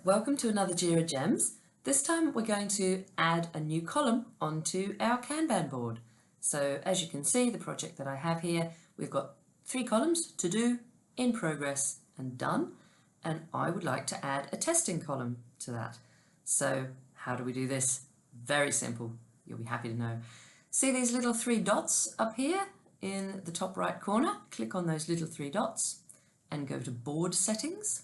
welcome to another Jira Gems. This time we're going to add a new column onto our Kanban board. So as you can see, the project that I have here, we've got 3 columns: to do, in progress and done, and I would like to add a testing column to that. So how do we do this? Very simple, you'll be happy to know. See these little 3 dots up here in the top right corner? Click on those little 3 dots and go to board settings.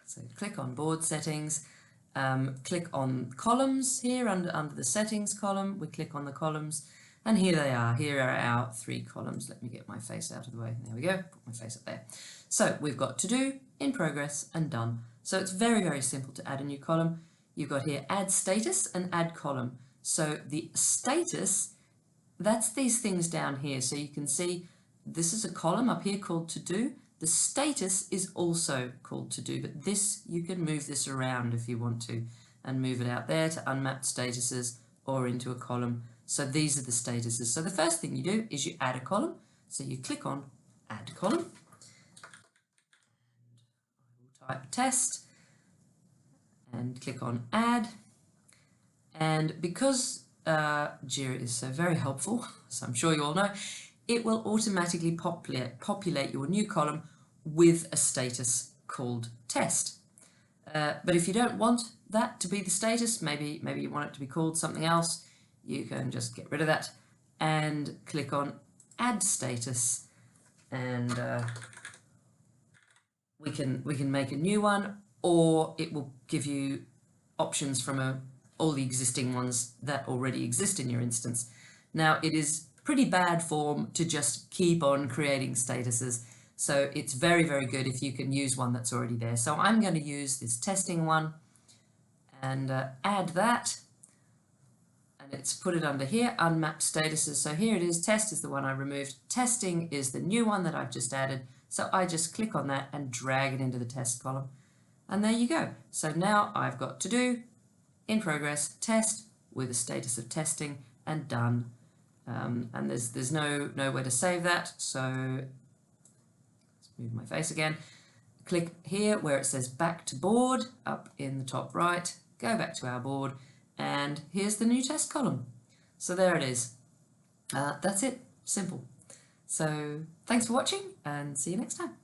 So click on board settings, click on columns here under the settings column. We click on the columns and here they are. Here are our 3 columns. Let me get my face out of the way. There we go, put my face up there. So we've got to do, in progress and done. So it's very, very simple to add a new column. You've got here add status and add column. So the status, that's these things down here. So you can see this is a column up here called to do. The status is also called to do, but this, you can move this around if you want to and move it out there to unmapped statuses or into a column. So these are the statuses. So the first thing you do is you add a column. So you click on add column. I will type test and click on add. And because Jira is so very helpful, as I'm sure you all know, it will automatically populate your new column with a status called test. But if you don't want that to be the status, maybe you want it to be called something else, you can just get rid of that and click on add status, and we can make a new one, or it will give you options from all the existing ones that already exist in your instance. Now, it is pretty bad form to just keep on creating statuses, so it's very, very good if you can use one that's already there. So I'm going to use this testing one and add that, and it's put it under here, unmapped statuses. So here it is, test is the one I removed, testing is the new one that I've just added. So I just click on that and drag it into the test column, and there you go. So now I've got to do, in progress, test with a status of testing, and done. And there's nowhere to save that, so let's move my face again. Click here where it says back to board up in the top right, go back to our board, and here's the new test column. So there it is. That's it, simple. So thanks for watching and see you next time.